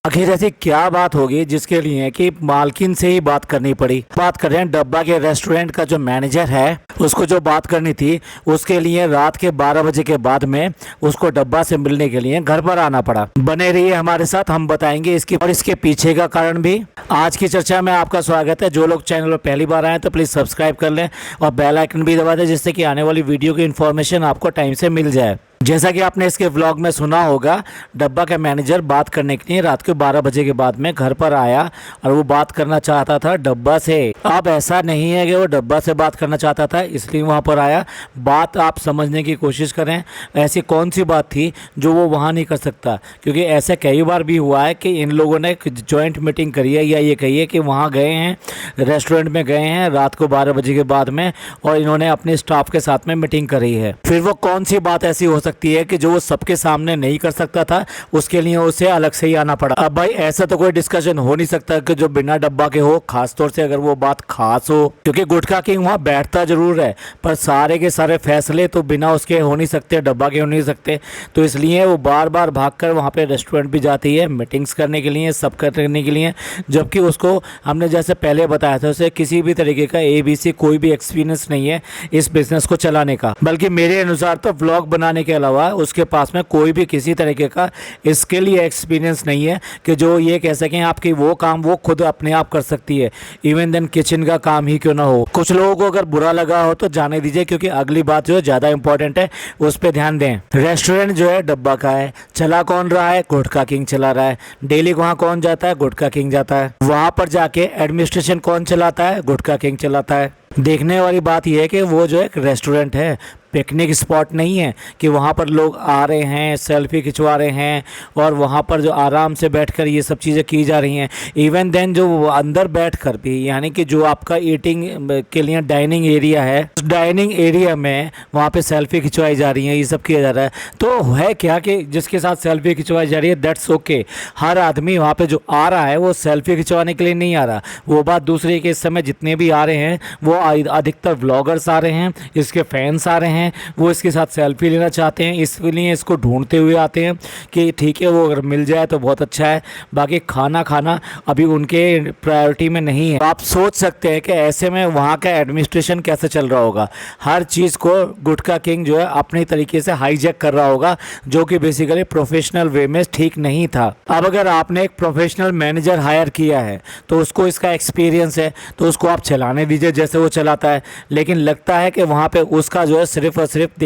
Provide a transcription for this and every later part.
आखिर ऐसी क्या बात होगी जिसके लिए कि मालकिन से ही बात करनी पड़ी। बात कर रहे हैं डब्बा के रेस्टोरेंट का जो मैनेजर है, उसको जो बात करनी थी उसके लिए रात के 12 बजे के बाद में उसको डब्बा से मिलने के लिए घर पर आना पड़ा। बने रहिए हमारे साथ, हम बताएंगे इसकी और इसके पीछे का कारण भी। आज की चर्चा में आपका स्वागत है। जो लोग चैनल पर पहली बार आए तो प्लीज़ सब्सक्राइब कर लें और बेल आइकन भी दबा दें, जिससे कि आने वाली वीडियो की इन्फॉर्मेशन आपको टाइम से मिल जाए। जैसा कि आपने इसके व्लॉग में सुना होगा, डब्बा का मैनेजर बात करने के लिए रात के 12 बजे के बाद में घर पर आया और वो बात करना चाहता था डब्बा से। अब ऐसा नहीं है कि वो डब्बा से बात करना चाहता था इसलिए वहाँ पर आया। बात आप समझने की कोशिश करें, ऐसी कौन सी बात थी जो वो वहाँ नहीं कर सकता, क्योंकि ऐसे कई बार भी हुआ है कि इन लोगों ने जॉइंट मीटिंग करी है, या ये कहिए कि वहाँ गए हैं, रेस्टोरेंट में गए हैं रात को 12 बजे के बाद में, और इन्होंने अपने स्टाफ के साथ में मीटिंग करी है। फिर वो कौन सी बात ऐसी हो सकती है कि जो वो सबके सामने नहीं कर सकता था, उसके लिए उसे अलग से ही आना पड़ा। अब भाई ऐसा तो कोई डिस्कशन हो नहीं सकता कि जो बिना डब्बा के हो, खासतौर से अगर वो बात खास हो, क्योंकि गुटखा किंग वहाँ बैठता जरूर है पर सारे के सारे फैसले तो बिना उसके हो नहीं सकते, डब्बा के हो नहीं सकते। तो इसलिए वो बार बार भागकर वहाँ पे रेस्टोरेंट भी जाती है मीटिंग्स करने के लिए, सब करने के लिए, जबकि उसको हमने जैसे पहले बताया था उसे किसी भी तरीके का ABC कोई भी एक्सपीरियंस नहीं है इस बिजनेस को चलाने का। बल्कि मेरे अनुसार तो व्लॉग बनाने के अलावा उसके पास में कोई भी किसी तरीके का स्किल या एक्सपीरियंस नहीं है कि जो ये कह सकें आपकी वो काम वो खुद अपने आप कर सकती है। इवन देन किचन का काम ही क्यों ना हो। कुछ लोगों को अगर बुरा लगा हो तो जाने दीजिए, क्योंकि अगली बात जो है ज़्यादा इंपॉर्टेंट है, उस पर ध्यान दें। रेस्टोरेंट जो है डब्बा का है, चला कौन रहा है? गुटखा किंग चला रहा है। डेली वहाँ कौन जाता है? गुटखा किंग जाता है। वहाँ पर जाके एडमिनिस्ट्रेशन कौन चलाता है? गुटखा किंग चलाता है। देखने वाली बात यह है कि वो जो एक रेस्टोरेंट है, पिकनिक स्पॉट नहीं है कि वहाँ पर लोग आ रहे हैं, सेल्फी खिंचवा रहे हैं और वहाँ पर जो आराम से बैठकर ये सब चीज़ें की जा रही हैं। इवन देन जो अंदर बैठकर भी, यानी कि जो आपका ईटिंग के लिए डाइनिंग एरिया है, उस डाइनिंग एरिया में वहाँ पे सेल्फी खिंचवाई जा रही है, ये सब किया जा रहा है। तो है क्या कि जिसके साथ सेल्फी खिंचवाई जा रही है दैट्स ओके। हर आदमी वहाँ पर जो आ रहा है वो सेल्फी खिंचवाने के लिए नहीं आ रहा। वो बात दूसरी कि इस समय जितने भी आ रहे हैं वो अधिकतर व्लॉगर्स आ रहे हैं, इसके फैंस आ रहे हैं, वो इसके साथ सेल्फी लेना चाहते हैं, इसलिए इसको ढूंढते हुए आते हैं कि ठीक है वो अगर मिल जाए तो बहुत अच्छा है। बाकी खाना खाना अभी उनके प्रायोरिटी में नहीं है। तो आप सोच सकते हैं कि ऐसे में वहाँ का एडमिनिस्ट्रेशन कैसे चल रहा होगा। हर चीज़ को गुटखा किंग जो है अपनी तरीके से हाईजैक कर रहा होगा, जो कि बेसिकली प्रोफेशनल वे में ठीक नहीं था। अब अगर आपने एक प्रोफेशनल मैनेजर हायर किया है तो उसको इसका एक्सपीरियंस है, तो उसको आप चलाने दीजिए जैसे वो चलाता है। लेकिन लगता है कि वहाँ पे उसका जो है सिर्फ और सिर्फ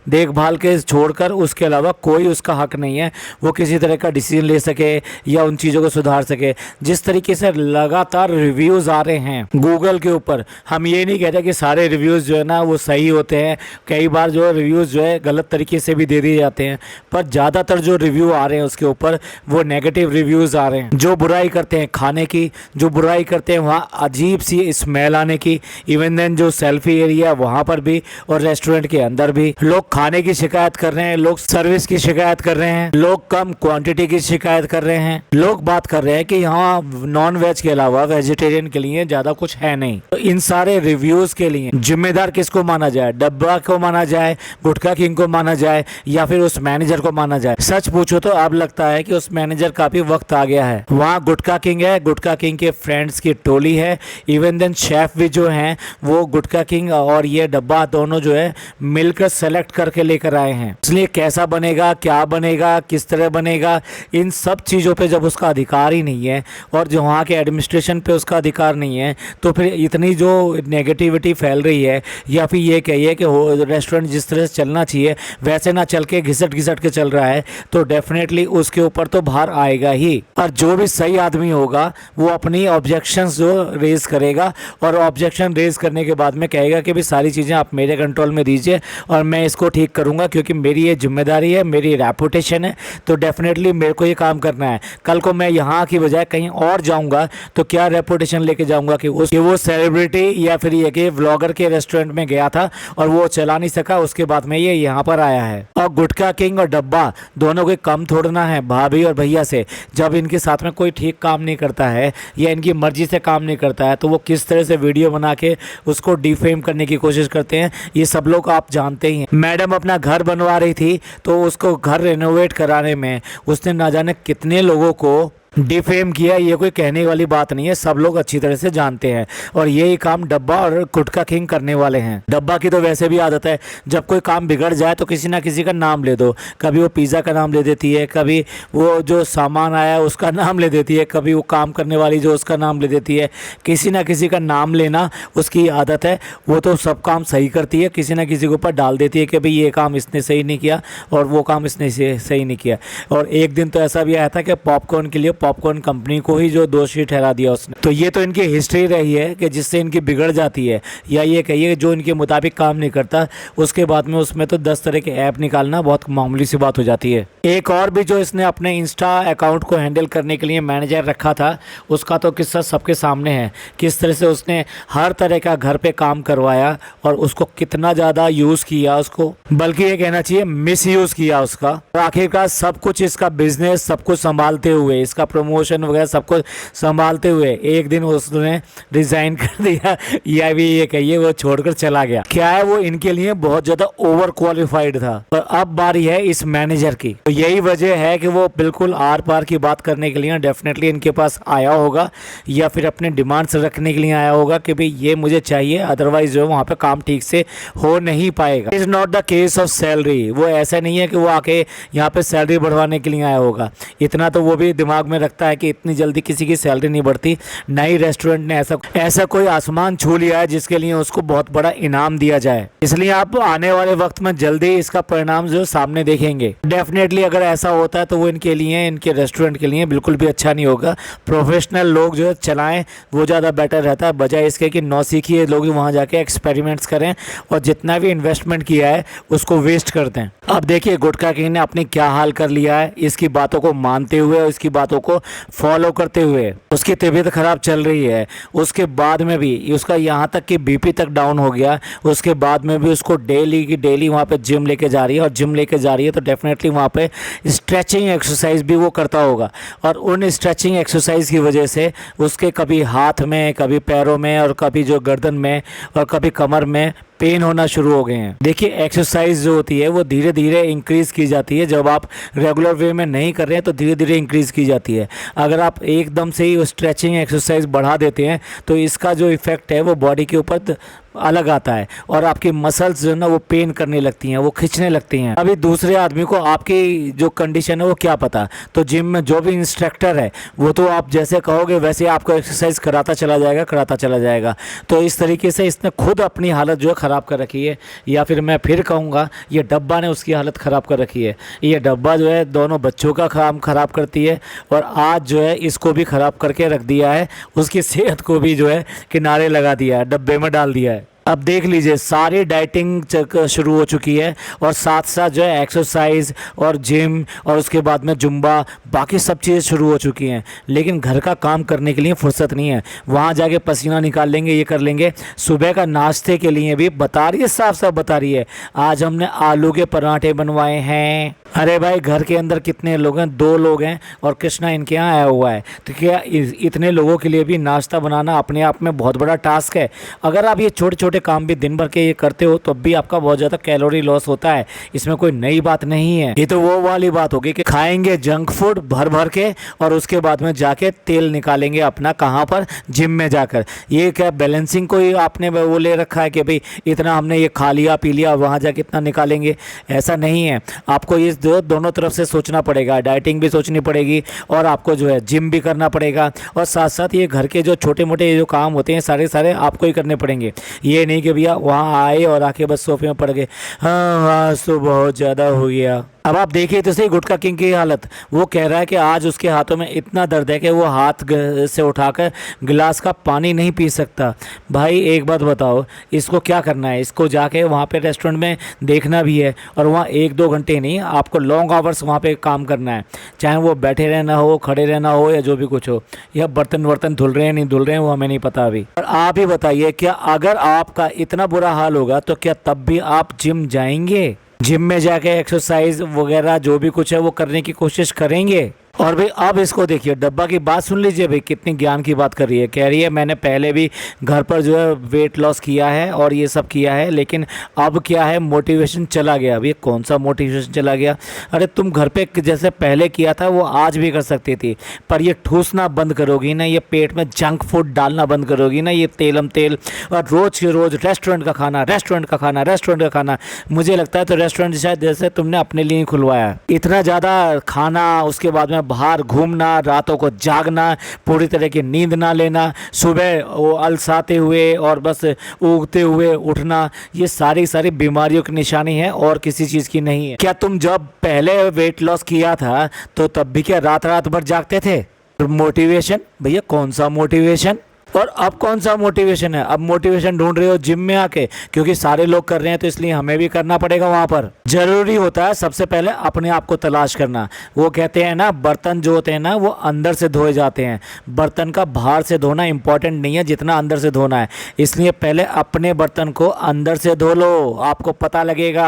देखभाल के छोड़कर उसके अलावा कोई उसका हक नहीं है वो किसी तरह का डिसीजन ले सके या उन चीज़ों को सुधार सके। जिस तरीके से लगातार रिव्यूज़ आ रहे हैं गूगल के ऊपर, हम ये नहीं कहते कि सारे रिव्यूज़ जो है ना वो सही होते हैं, कई बार जो रिव्यूज़ जो है गलत तरीके से भी दे दिए जाते हैं, पर ज़्यादातर जो रिव्यू आ रहे हैं उसके ऊपर वो नेगेटिव रिव्यूज़ आ रहे हैं। जो बुराई करते हैं खाने की, जो बुराई करते हैं वहाँ अजीब सी स्मेल आने की, इवन देन जो सेल्फी एरिया वहाँ पर भी और रेस्टोरेंट के अंदर भी लोग खाने की शिकायत कर रहे हैं, लोग सर्विस की शिकायत कर रहे हैं, लोग कम क्वांटिटी की शिकायत कर रहे हैं, लोग बात कर रहे हैं कि यहाँ नॉन वेज के अलावा वेजिटेरियन के लिए ज्यादा कुछ है नहीं। तो इन सारे रिव्यूज के लिए जिम्मेदार किसको माना जाए? डब्बा को माना जाए, गुटखा किंग को माना जाए, या फिर उस मैनेजर को माना जाए? सच पूछो तो अब लगता है कि उस मैनेजर का भी वक्त आ गया है। वहाँ गुटखा किंग है, गुटखा किंग के फ्रेंड्स की टोली है, इवन देन शेफ भी जो है वो गुटखा किंग और ये डब्बा दोनों जो है मिलकर सेलेक्ट करके लेकर आए हैं। इसलिए कैसा बनेगा, क्या बनेगा, किस तरह बनेगा, इन सब चीज़ों पे जब उसका अधिकार ही नहीं है और जो वहाँ के एडमिनिस्ट्रेशन पे उसका अधिकार नहीं है, तो फिर इतनी जो नेगेटिविटी फैल रही है, या फिर ये कहिए कि रेस्टोरेंट जिस तरह से चलना चाहिए वैसे ना चल के घिसट घिसट के चल रहा है, तो डेफिनेटली उसके ऊपर तो भार आएगा ही। और जो भी सही आदमी होगा वो अपनी ऑब्जेक्शंस जो रेज करेगा और ऑब्जेक्शन रेज करने के बाद में कहेगा कि भी सारी चीज़ें आप मेरे कंट्रोल में दीजिए और मैं इसको ठीक करूंगा, क्योंकि मेरी ये जिम्मेदारी है, मेरी रेपुटेशन है, तो डेफिनेटली मेरे को ये काम करना है। कल को मैं यहाँ की बजाय कहीं और जाऊंगा तो क्या रेपुटेशन लेके जाऊंगा कि वो सेलिब्रिटी या फिर ये कि व्लॉगर के रेस्टोरेंट में गया था और वो चला नहीं सका, उसके बाद में ये यहाँ पर आया है। और गुटखा किंग और डब्बा दोनों को कम छोड़ना है भाभी और भैया से। जब इनके साथ में कोई ठीक काम नहीं करता है या इनकी मर्जी से काम नहीं करता है तो वो किस तरह से वीडियो बना के उसको डिफेम करने की कोशिश करते हैं, ये सब लोग लोग आप जानते ही हैं। मैडम अपना घर बनवा रही थी तो उसको घर रेनोवेट कराने में उसने ना जाने कितने लोगों को डिफेम किया। ये कोई कहने वाली बात नहीं है, सब लोग अच्छी तरह से जानते हैं। और यही काम डब्बा और गुटखा किंग करने वाले हैं। डब्बा की तो वैसे भी आदत है, जब कोई काम बिगड़ जाए तो किसी ना किसी का नाम ले दो। कभी वो पिज़्ज़ा का नाम ले देती है, कभी वो जो सामान आया उसका नाम ले देती है, कभी वो काम करने वाली जो उसका नाम ले देती है। किसी ना किसी का नाम लेना उसकी आदत है। वो तो सब काम सही करती है, किसी ना किसी के ऊपर डाल देती है कि भाई ये काम इसने सही नहीं किया और वो काम इसने सही नहीं किया। और एक दिन तो ऐसा भी आया था कि पॉपकॉर्न के लिए पॉपकॉर्न कंपनी को ही जो दोषी ठहरा दिया उसने। तो ये तो इनकी हिस्ट्री रही है कि जिससे इनकी बिगड़ जाती है, या ये कहिए जो इनके मुताबिक काम नहीं करता उसके बाद में उसमें तो 10 तरह के ऐप निकालना बहुत मामूली सी बात हो जाती है। एक और भी जो इसने अपने इंस्टा अकाउंट को हैंडल करने के लिए मैनेजर रखा था, उसका तो किस्सा सबके सामने है। किस तरह से उसने हर तरह का घर पे काम करवाया और उसको कितना ज़्यादा यूज़ किया, उसको बल्कि ये कहना चाहिए मिस यूज़ किया उसका। और आखिरकार सब कुछ इसका बिजनेस सब कुछ संभालते हुए, इसका प्रमोशन वगैरह सब कुछ संभालते हुए एक दिन उसने रिजाइन कर दिया, या भी ये कहिए वो छोड़कर चला गया। क्या है, वो इनके लिए बहुत ज़्यादा ओवर क्वालिफाइड था। और अब बारी है इस मैनेजर की। तो यही वजह है कि वो बिल्कुल आर पार की बात करने के लिए डेफिनेटली इनके पास आया होगा, या फिर अपने डिमांड्स रखने के लिए आया होगा कि भाई ये मुझे चाहिए, अदरवाइज जो है वहाँ पे काम ठीक से हो नहीं पाएगा। Is not the case of salary. वो ऐसा नहीं है कि वो आके यहाँ पे सैलरी बढ़वाने के लिए आया होगा। इतना तो वो भी दिमाग में रखता है कि इतनी जल्दी किसी की सैलरी नहीं बढ़ती। नई रेस्टोरेंट ने ऐसा कोई आसमान छू लिया है जिसके लिए उसको बहुत बड़ा इनाम दिया जाए। इसलिए आप आने वाले वक्त में जल्दी इसका परिणाम जो सामने देखेंगे। डेफिनेटली अगर ऐसा होता है तो वो इनके लिए, इनके रेस्टोरेंट के लिए बिल्कुल भी अच्छा नहीं होगा। प्रोफेशनल लोग जो चलाएं वो ज़्यादा बेटर रहता है, बजाय इसके कि नौसिखिए लोग वहाँ जाके एक्सपेरिमेंट्स करें और जितना भी इन्वेस्टमेंट किया है उसको वेस्ट कर दें। अब देखिए गुटखा किंग ने अपनी क्या हाल कर लिया है। इसकी बातों को मानते हुए और इसकी बातों को फॉलो करते हुए उसकी तबीयत खराब चल रही है। उसके बाद में भी उसका यहाँ तक कि बीपी तक डाउन हो गया। उसके बाद में भी उसको डेली की डेली वहाँ पे जिम लेके जा रही है, और जिम लेके जा रही है तो डेफिनेटली वहाँ पे स्ट्रेचिंग एक्सरसाइज भी वो करता होगा। और उन स्ट्रेचिंग एक्सरसाइज की वजह से उसके कभी हाथ में, कभी पैरों में, और कभी जो गर्दन में और कभी कमर में पेन होना शुरू हो गए हैं। देखिए एक्सरसाइज जो होती है वो धीरे धीरे इंक्रीज़ की जाती है। जब आप रेगुलर वे में नहीं कर रहे हैं तो धीरे धीरे इंक्रीज़ की जाती है। अगर आप एकदम से ही स्ट्रेचिंग एक्सरसाइज बढ़ा देते हैं तो इसका जो इफ़ेक्ट है वो बॉडी के ऊपर अलग आता है, और आपकी मसल्स जो है ना वो पेन करने लगती हैं, वो खींचने लगती हैं। अभी दूसरे आदमी को आपकी जो कंडीशन है वो क्या पता। तो जिम में जो भी इंस्ट्रक्टर है वो तो आप जैसे कहोगे वैसे आपको एक्सरसाइज कराता चला जाएगा। तो इस तरीके से इसने खुद अपनी हालत जो है ख़राब कर रखी है, या फिर मैं फिर कहूँगा ये डब्बा ने उसकी हालत ख़राब कर रखी है। ये डब्बा जो है दोनों बच्चों का काम ख़राब करती है, और आज जो है इसको भी ख़राब करके रख दिया है। उसकी सेहत को भी जो है किनारे लगा दिया है, डब्बे में डाल दिया है। अब देख लीजिए सारी डाइटिंग शुरू हो चुकी है, और साथ साथ जो है एक्सरसाइज और जिम और उसके बाद में जुम्बा, बाकी सब चीज़ें शुरू हो चुकी हैं। लेकिन घर का काम करने के लिए फुर्सत नहीं है। वहाँ जाके पसीना निकाल लेंगे, ये कर लेंगे। सुबह का नाश्ते के लिए भी बता रही है, साफ साफ बता रही है, आज हमने आलू के पराठे बनवाए हैं। अरे भाई घर के अंदर कितने लोग हैं? 2 लोग हैं, और कृष्णा इनके यहाँ आया हुआ है। तो क्या इतने लोगों के लिए भी नाश्ता बनाना अपने आप में बहुत बड़ा टास्क है। अगर आप ये छोटे छोटे काम भी दिन भर के ये करते हो तो भी आपका बहुत ज़्यादा कैलोरी लॉस होता है। इसमें कोई नई बात नहीं है। ये तो वो वाली बात होगी कि खाएंगे जंक फूड भर भर के, और उसके बाद में जाके तेल निकालेंगे अपना कहाँ पर? जिम में जाकर। ये क्या बैलेंसिंग कोई आपने वो ले रखा है कि भाई इतना हमने ये खा लिया पी लिया, वहाँ जाके इतना निकालेंगे? ऐसा नहीं है। आपको ये दोनों तरफ से सोचना पड़ेगा। डाइटिंग भी सोचनी पड़ेगी, और आपको जो है जिम भी करना पड़ेगा, और साथ साथ ये घर के जो छोटे मोटे जो काम होते हैं सारे आपको ही करने पड़ेंगे। ये नहीं कि भैया वहाँ आए और आके बस सोफे में पड़ गए, हाँ आज तो बहुत ज़्यादा हो गया। अब आप देखिए तो सही गुटखा किंग की हालत। वो कह रहा है कि आज उसके हाथों में इतना दर्द है कि वो हाथ से उठाकर गिलास का पानी नहीं पी सकता। भाई एक बात बताओ, इसको क्या करना है? इसको जाके वहाँ पे रेस्टोरेंट में देखना भी है, और वहाँ 1-2 घंटे नहीं, आपको लॉन्ग आवर्स वहाँ पे काम करना है। चाहे वो बैठे रहना हो, खड़े रहना हो, या जो भी कुछ हो, या बर्तन धुल रहे हैं नहीं धुल रहे हैं वो हमें नहीं पता अभी। और आप ही बताइए, क्या अगर आपका इतना बुरा हाल होगा तो क्या तब भी आप जिम जाएंगे? जिम में जाके एक्सरसाइज वगैरह जो भी कुछ है वो करने की कोशिश करेंगे? और भाई अब इसको देखिए, डब्बा की बात सुन लीजिए भाई, कितनी ज्ञान की बात कर रही है। कह रही है मैंने पहले भी घर पर जो है वेट लॉस किया है और ये सब किया है, लेकिन अब क्या है, मोटिवेशन चला गया। अब ये कौन सा मोटिवेशन चला गया? अरे तुम घर पे जैसे पहले किया था वो आज भी कर सकती थी, पर ये ठूसना बंद करोगी ना, ये पेट में जंक फूड डालना बंद करोगी ना, ये तेलम तेल और रोज़ के रोज़ रेस्टोरेंट का खाना, रेस्टोरेंट का खाना, रेस्टोरेंट का खाना। मुझे लगता है तो रेस्टोरेंट शायद जैसे तुमने अपने लिए ही खुलवाया है। इतना ज़्यादा खाना, उसके बाद में बाहर घूमना, रातों को जागना, पूरी तरह की नींद ना लेना, सुबह वो अलसाते हुए और बस उगते हुए उठना, ये सारी बीमारियों की निशानी है और किसी चीज़ की नहीं है। क्या तुम जब पहले वेट लॉस किया था तो तब भी क्या रात रात भर जागते थे? मोटिवेशन भैया, कौन सा मोटिवेशन? और अब कौन सा मोटिवेशन है? अब मोटिवेशन ढूंढ रहे हो जिम में आके, क्योंकि सारे लोग कर रहे हैं तो इसलिए हमें भी करना पड़ेगा। वहाँ पर जरूरी होता है सबसे पहले अपने आप को तलाश करना। वो कहते हैं ना, बर्तन जो होते हैं ना वो अंदर से धोए जाते हैं, बर्तन का बाहर से धोना इंपॉर्टेंट नहीं है जितना अंदर से धोना है। इसलिए पहले अपने बर्तन को अंदर से धो लो, आपको पता लगेगा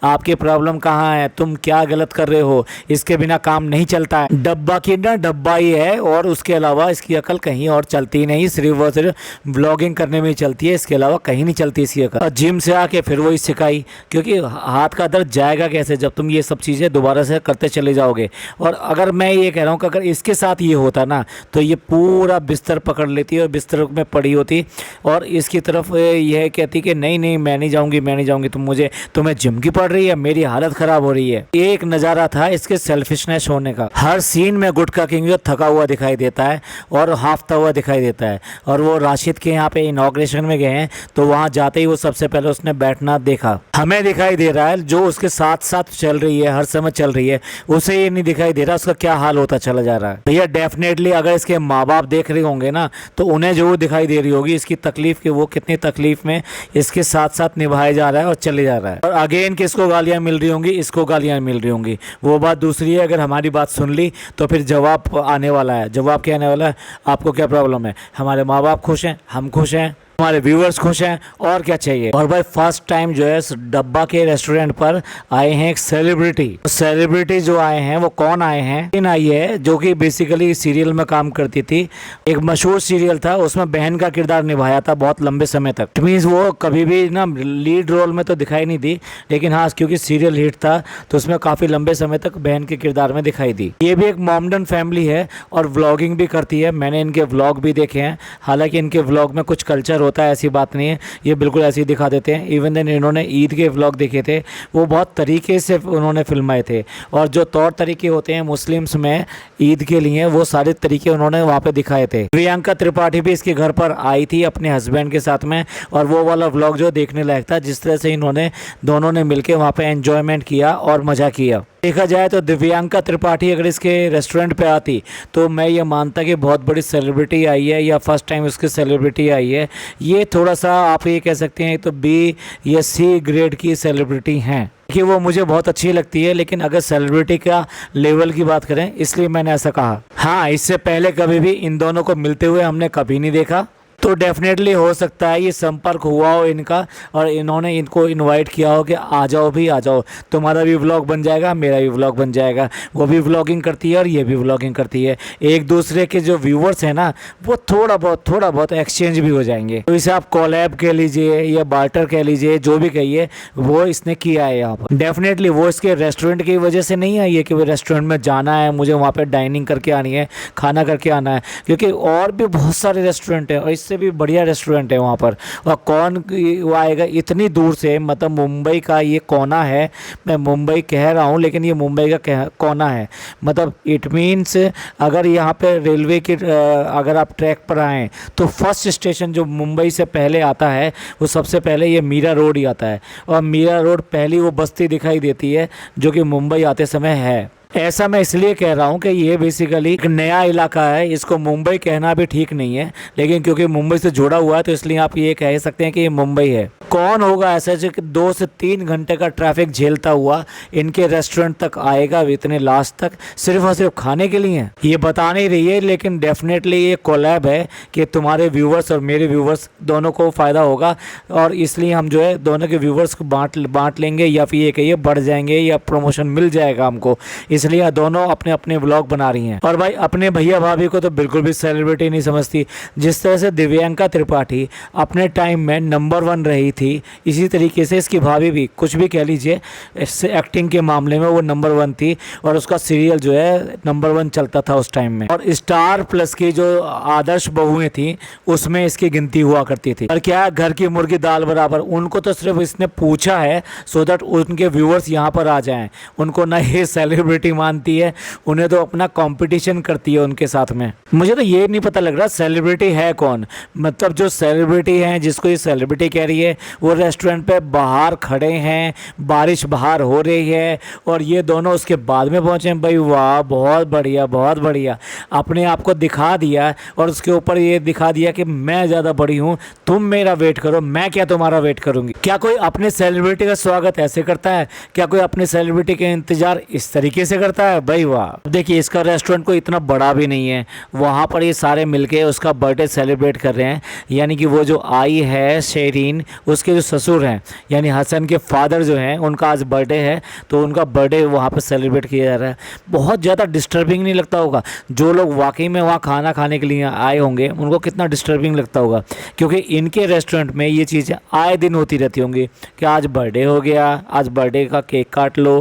आपकी प्रॉब्लम कहाँ है, तुम क्या गलत कर रहे हो। इसके बिना काम नहीं चलता है। डब्बा की ना डब्बा ही है और उसके अलावा इसकी अकल कहीं और चलती नहीं, सिर्फ वो सिर्फ ब्लॉगिंग करने में ही चलती है, इसके अलावा कहीं नहीं चलती इसकी अकल। और जिम से आके फिर वही सिखाई, क्योंकि हाथ का दर्द जाएगा कैसे जब तुम ये सब चीज़ें दोबारा से करते चले जाओगे। और अगर मैं ये कह रहा हूँ कि अगर इसके साथ ये होता ना तो ये पूरा बिस्तर पकड़ लेती और बिस्तर में पड़ी होती और इसकी तरफ यह कहती कि नहीं नहीं मैं नहीं जाऊँगी, मैं नहीं जाऊँगी, तुम्हें जिम की पड़ रही है, मेरी हालत ख़राब हो रही है। एक नज़ारा था इसके सेल्फिशनेस होने का। हर सीन में गुटखा किंग जो थका हुआ दिखाई देता है और हाफता हुआ दिखाई देता है। और वो राशिद के यहाँ पे इनॉग्रेशन में गए हैं तो वहाँ जाते ही वो सबसे पहले उसने बैठना देखा। हमें दिखाई दे रहा है जो उसके साथ साथ चल रही है, हर समय चल रही है, उसे ये नहीं दिखाई दे रहा उसका क्या हाल होता चला जा रहा है। भैया डेफिनेटली अगर इसके माँ बाप देख रहे होंगे ना तो उन्हें जरूर दिखाई दे रही होगी इसकी तकलीफ कि वो कितनी तकलीफ में इसके साथ साथ निभाया जा रहा है और चले जा रहा है। और अगेन किसको गालियाँ मिल रही होंगी? इसको गालियाँ मिल रही होंगी। वो बात दूसरी है। अगर हमारी बात सुन ली तो फिर जवाब आने वाला है। जवाब क्या आने वाला है? आपको क्या प्रॉब्लम है? हमारे माँ बाप खुश हैं, हम खुश हैं, हमारे व्यूअर्स खुश हैं, और क्या चाहिए। और भाई फर्स्ट टाइम जो है डब्बा के रेस्टोरेंट पर आए हैं एक सेलिब्रिटी जो आए हैं वो कौन आए हैं? इन आई है जो कि बेसिकली सीरियल में काम करती थी। एक मशहूर सीरियल था, उसमें बहन का किरदार निभाया था बहुत लंबे समय तक। इट मीन्स वो कभी भी ना लीड रोल में तो दिखाई नहीं दी, लेकिन हाँ क्योंकि सीरियल हिट था तो उसमें काफ़ी लंबे समय तक बहन के किरदार में दिखाई दी। ये भी एक मॉमडन फैमिली है और व्लॉगिंग भी करती है। मैंने इनके व्लॉग भी देखे हैं, हालांकि इनके व्लॉग में कुछ कल्चर होता है, ऐसी बात नहीं है, ये बिल्कुल ऐसे ही दिखा देते हैं। इवन देन इन्होंने ईद के व्लॉग देखे थे, वो बहुत तरीके से उन्होंने फिल्माए थे और जो तौर तरीके होते हैं मुस्लिम्स में ईद के लिए वो सारे तरीके उन्होंने वहाँ पे दिखाए थे। प्रियंका त्रिपाठी भी इसके घर पर आई थी अपने हस्बैंड के साथ में और वो वाला व्लॉग जो देखने लायक था, जिस तरह से इन्होंने दोनों ने मिलकर वहाँ पे एंजॉयमेंट किया और मज़ा किया। देखा जाए तो दिव्यांका त्रिपाठी अगर इसके रेस्टोरेंट पे आती तो मैं ये मानता कि बहुत बड़ी सेलिब्रिटी आई है या फर्स्ट टाइम उसकी सेलिब्रिटी आई है। ये थोड़ा सा आप ये कह सकते हैं तो बी या सी ग्रेड की सेलिब्रिटी हैं कि वो मुझे बहुत अच्छी लगती है, लेकिन अगर सेलिब्रिटी का लेवल की बात करें इसलिए मैंने ऐसा कहा। हाँ, इससे पहले कभी भी इन दोनों को मिलते हुए हमने कभी नहीं देखा, तो डेफिनेटली हो सकता है ये संपर्क हुआ हो इनका और इन्होंने इनको इनवाइट किया हो कि आ जाओ भी, आ जाओ, तुम्हारा भी व्लॉग बन जाएगा, मेरा भी व्लॉग बन जाएगा। वो भी व्लॉगिंग करती है और ये भी व्लॉगिंग करती है। एक दूसरे के जो व्यूवर्स हैं ना वो थोड़ा बहुत एक्सचेंज भी हो जाएंगे। तो इसे आप कोलैब कह लीजिए या बार्टर कह लीजिए, जो भी कहिए, वो इसने किया है यहाँ पर। डेफिनेटली वो इसके रेस्टोरेंट की वजह से नहीं आई है कि वो रेस्टोरेंट में जाना है, मुझे वहाँ पर डाइनिंग करके आनी है, खाना करके आना है, क्योंकि और भी बहुत सारे रेस्टोरेंट हैं और इससे भी बढ़िया रेस्टोरेंट है वहाँ पर। और कौन वो आएगा इतनी दूर से, मतलब मुंबई का ये कोना है, मैं मुंबई कह रहा हूँ लेकिन ये मुंबई का कोना है, मतलब इट मीन्स अगर यहाँ पे रेलवे की अगर आप ट्रैक पर आएँ तो फर्स्ट स्टेशन जो मुंबई से पहले आता है वो सबसे पहले ये मीरा रोड ही आता है और मीरा रोड पहली वो बस्ती दिखाई देती है जो कि मुंबई आते समय है। ऐसा मैं इसलिए कह रहा हूँ कि ये बेसिकली एक नया इलाका है, इसको मुंबई कहना भी ठीक नहीं है, लेकिन क्योंकि मुंबई से जुड़ा हुआ है तो इसलिए आप ये कह सकते हैं कि ये मुंबई है। कौन होगा ऐसा जो कि 2 से 3 घंटे का ट्रैफिक झेलता हुआ इनके रेस्टोरेंट तक आएगा इतने लास्ट तक सिर्फ और सिर्फ खाने के लिए? ये बता नहीं रही है, लेकिन डेफिनेटली ये कोलैब है कि तुम्हारे व्यूवर्स और मेरे व्यूवर्स दोनों को फ़ायदा होगा और इसलिए हम जो है दोनों के व्यूवर्स को बांट लेंगे या फिर ये कहिए बढ़ जाएंगे या प्रमोशन मिल जाएगा हमको। इसलिए दोनों अपने अपने व्लॉग बना रही हैं। और भाई अपने भैया भाभी को तो बिल्कुल भी सेलिब्रिटी नहीं समझती। जिस तरह से दिव्यांका त्रिपाठी अपने टाइम में नंबर 1 रही थी, इसी तरीके से इसकी भाभी भी, कुछ भी कह लीजिए, इससे एक्टिंग के मामले में वो नंबर 1 थी और उसका सीरियल जो है नंबर 1 चलता था उस टाइम में। और स्टार प्लस की जो आदर्श बहुएं थी उसमें इसकी गिनती हुआ करती थी। और क्या घर की मुर्गी दाल बराबर, उनको तो सिर्फ इसने पूछा है सो दैट उनके व्यूअर्स यहाँ पर आ जाएं। उनको ना ये सेलिब्रिटी मानती है, उन्हें तो अपना कंपटीशन करती है उनके साथ में। मुझे तो ये नहीं पता लग रहा सेलिब्रिटी है कौन। मतलब जो सेलिब्रिटी हैं, जिसको ये सेलिब्रिटी कह रही है, वो रेस्टोरेंट पे बाहर खड़े हैं, बारिश बाहर हो रही है और ये दोनों उसके बाद में पहुंचे हैं। भाई वाह, बहुत बढ़िया, बहुत बढ़िया। अपने आप को दिखा दिया और उसके ऊपर ये दिखा दिया कि मैं ज़्यादा बड़ी हूँ, तुम मेरा वेट करो, मैं क्या तुम्हारा वेट करूँगी। क्या कोई अपने सेलिब्रिटी का स्वागत ऐसे करता है? क्या कोई अपने सेलिब्रिटी के इंतजार इस तरीके से करता है? भाई वाह। देखिए, इसका रेस्टोरेंट कोई इतना बड़ा भी नहीं है, वहाँ पर ये सारे मिलके उसका बर्थडे सेलिब्रेट कर रहे हैं। यानी कि वो जो आई है शेरीन, उसके जो ससुर हैं यानी हसन के फादर जो हैं, उनका आज बर्थडे है, तो उनका बर्थडे वहाँ पर सेलिब्रेट किया जा रहा है। बहुत ज़्यादा डिस्टर्बिंग नहीं लगता होगा? जो लोग वाकई में वहाँ खाना खाने के लिए आए होंगे उनको कितना डिस्टर्बिंग लगता होगा, क्योंकि इनके रेस्टोरेंट में ये चीज़ें आए दिन होती रहती होंगी कि आज बर्थडे हो गया, आज बर्थडे का केक काट लो।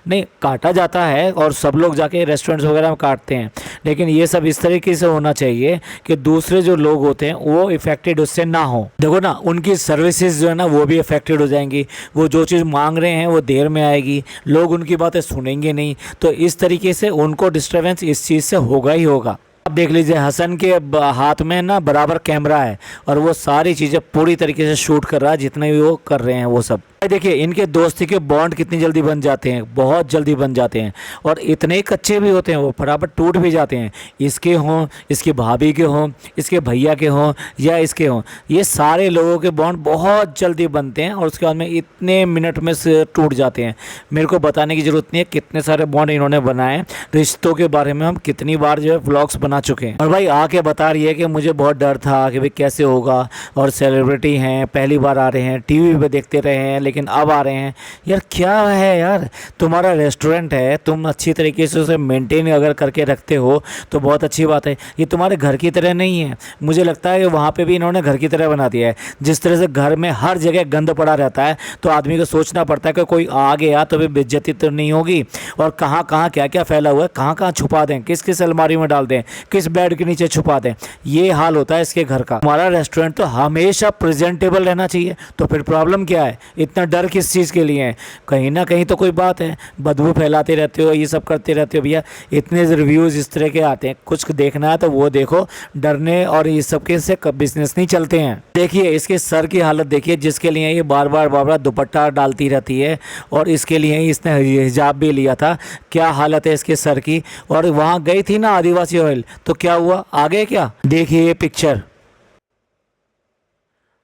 नहीं, काटा जाता है और सब लोग जाके रेस्टोरेंट्स वगैरह में काटते हैं, लेकिन ये सब इस तरीके से होना चाहिए कि दूसरे जो लोग होते हैं वो इफेक्टेड उससे ना हो। देखो ना, उनकी सर्विसेज जो है ना वो भी इफेक्टेड हो जाएंगी। वो जो चीज़ मांग रहे हैं वो देर में आएगी, लोग उनकी बातें सुनेंगे नहीं, तो इस तरीके से उनको डिस्टर्बेंस इस चीज़ से होगा ही होगा। आप देख लीजिए, हसन के हाथ में ना बराबर कैमरा है और वो सारी चीज़ें पूरी तरीके से शूट कर रहा है, जितने भी वो कर रहे हैं वो सब। देखिए, इनके दोस्ती के बॉन्ड कितनी जल्दी बन जाते हैं, बहुत जल्दी बन जाते हैं और इतने कच्चे भी होते हैं, वो फटाफट टूट भी जाते हैं। इसके हों, इसकी भाभी के हों, इसके भैया के हों या इसके हों, ये सारे लोगों के बॉन्ड बहुत जल्दी बनते हैं और उसके बाद में इतने मिनट में से टूट जाते हैं। मेरे को बताने की ज़रूरत नहीं है कितने सारे बॉन्ड इन्होंने बनाए। रिश्तों के बारे में हम कितनी बार जो है व्लॉग्स बना चुके हैं। और भाई आके बता रही है कि मुझे बहुत डर था कि भाई कैसे होगा, और सेलिब्रिटी हैं, पहली बार आ रहे हैं, टीवी पे देखते रहे हैं लेकिन अब आ रहे हैं। यार क्या है यार, तुम्हारा रेस्टोरेंट है, तुम अच्छी तरीके से उसे मेंटेन अगर करके रखते हो तो बहुत अच्छी बात है। ये तुम्हारे घर की तरह नहीं है। मुझे लगता है कि वहाँ पे भी इन्होंने घर की तरह बना दिया है। जिस तरह से घर में हर जगह गंद पड़ा रहता है तो आदमी को सोचना पड़ता है कि कोई आ गया तो भी बेइज्जती तो नहीं होगी, और कहाँ कहाँ क्या क्या फैला हुआ है, कहाँ कहाँ छुपा दें, किस किस अलमारी में डाल दें, किस बेड के नीचे छुपा दें। ये हाल होता है इसके घर का। हमारा रेस्टोरेंट तो हमेशा प्रेजेंटेबल रहना चाहिए, तो फिर प्रॉब्लम क्या है? इतना डर किस चीज़ के लिए है? कहीं ना कहीं तो कोई बात है, बदबू फैलाते रहते हो, ये सब करते रहते हो। भैया इतने रिव्यूज़ इस तरह के आते हैं, कुछ देखना है तो वो देखो। डरने और ये सब के से बिजनेस नहीं चलते हैं। देखिए इसके सर की हालत देखिए, जिसके लिए ये बार बार दुपट्टा डालती रहती है और इसके लिए इसने हिजाब भी लिया था। क्या हालत है इसके सर की। और वहाँ गई थी ना आदिवासी ऑयल, तो क्या हुआ आगे? क्या देखिए ये पिक्चर।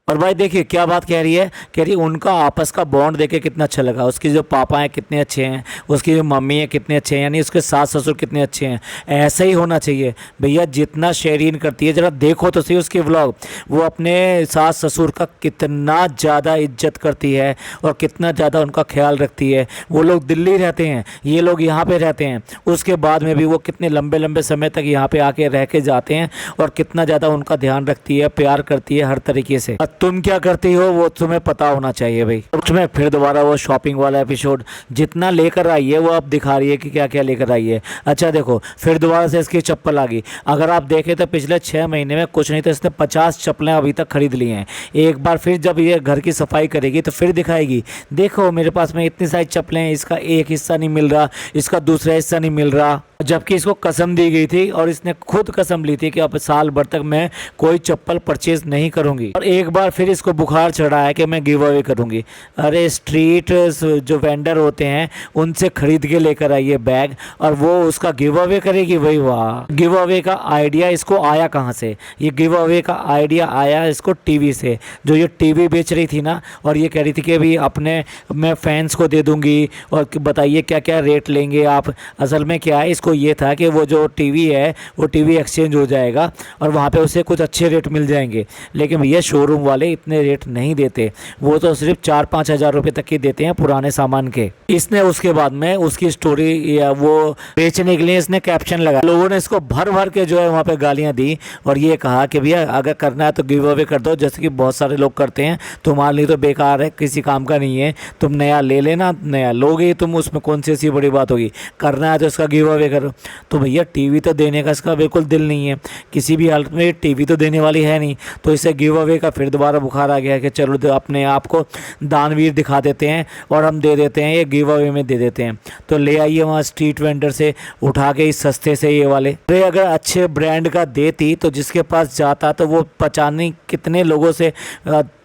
और भाई देखिए क्या बात कह रही है, कह रही उनका आपस का बॉन्ड देखे कितना अच्छा लगा। उसके जो पापा हैं कितने अच्छे हैं, उसकी जो मम्मी है कितने अच्छे हैं, यानी उसके सास ससुर कितने अच्छे हैं। ऐसा ही होना चाहिए भैया। जितना शेरीन करती है, ज़रा देखो तो सही उसके व्लॉग, वो अपने सास ससुर का कितना ज़्यादा इज्जत करती है और कितना ज़्यादा उनका ख्याल रखती है। वो लोग दिल्ली रहते हैं, ये लोग यहाँ पर रहते हैं, उसके बाद में भी वो कितने लंबे लंबे समय तक यहाँ पर आके रह के जाते हैं और कितना ज़्यादा उनका ध्यान रखती है, प्यार करती है हर तरीके से। तुम क्या करती हो वो तुम्हें पता होना चाहिए भाई। तुम्हें फिर दोबारा वो शॉपिंग वाला एपिसोड जितना लेकर आई है वो अब दिखा रही है कि क्या क्या लेकर आई है। अच्छा देखो, फिर दोबारा से इसकी चप्पल आ गई। अगर आप देखें तो पिछले 6 महीने में कुछ नहीं तो इसने 50 चप्पलें अभी तक खरीद ली हैं। एक बार फिर जब ये घर की सफाई करेगी तो फिर दिखाएगी, देखो मेरे पास में इतनी सारी चप्पलें हैं, इसका एक हिस्सा नहीं मिल रहा, इसका दूसरा हिस्सा नहीं मिल रहा। जबकि इसको कसम दी गई थी और इसने खुद कसम ली थी कि अब साल भर तक मैं कोई चप्पल परचेज नहीं करूंगी। और एक बार फिर इसको बुखार चढ़ा है कि मैं गिव अवे करूंगी। अरे स्ट्रीट जो वेंडर होते हैं उनसे खरीद के लेकर आई है बैग और वो उसका गिव अवे करेगी। भाई वाह, गिव अवे का आइडिया इसको आया कहाँ से? ये गिव अवे का आइडिया आया इसको टीवी से। जो ये टीवी बेच रही थी ना, और ये कह रही थी कि भी अपने मैं फैंस को दे दूंगी और बताइए क्या क्या रेट लेंगे आप। असल में क्या है, इसको ये था कि वो जो टीवी है वो टीवी एक्सचेंज हो जाएगा और वहाँ पे उसे कुछ अच्छे रेट मिल जाएंगे। लेकिन भैया शोरूम वाले इतने रेट नहीं देते, वो तो सिर्फ 4-5 हज़ार रुपये तक की देते हैं पुराने सामान के। इसने उसके बाद में उसकी स्टोरी या वो बेचने के लिए इसने कैप्शन लगाया। लोगों ने इसको भर भर के जो है वहाँ पे गालियाँ दी और ये कहा कि भैया अगर करना है तो गिव अवे कर दो, जैसे कि बहुत सारे लोग करते हैं, तुम्हारे लिए तो बेकार है, किसी काम का नहीं है, तुम नया ले लेना, नया लोगे तुम, उसमें कौन सी ऐसी बड़ी बात होगी, करना है तो इसका गिव अवे करो। तो भैया टीवी तो देने का इसका बिल्कुल दिल नहीं है, किसी भी हालत में टीवी तो देने वाली है नहीं, तो इसे गिव अवे का फिर दोबारा बुखार आ गया कि चलो अपने आप को दानवीर दिखा देते हैं और हम दे देते हैं, ये गिव अवे में दे देते हैं। तो ले आइए वहाँ स्ट्रीट वेंडर से उठा के इस सस्ते से ये वाले। अरे अगर अच्छे ब्रांड का देती तो जिसके पास जाता तो वो पहचाने कितने लोगों से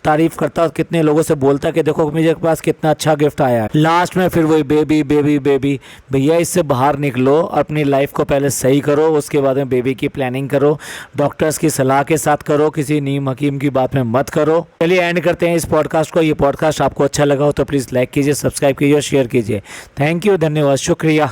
तारीफ करता और कितने लोगों से बोलता कि देखो मेरे पास कितना अच्छा गिफ्ट आया है। लास्ट में फिर वही बेबी बेबी बेबी। भैया इससे बाहर निकलो, अपनी लाइफ को पहले सही करो, उसके बाद में बेबी की प्लानिंग करो, डॉक्टर्स की सलाह के साथ करो, किसी नीम हकीम की बात में मत करो। चलिए एंड करते हैं इस पॉडकास्ट को। ये पॉडकास्ट आपको अच्छा लगा हो तो प्लीज़ लाइक कीजिए, सब्सक्राइब कीजिए और शेयर कीजिए। थैंक यू, धन्यवाद, शुक्रिया।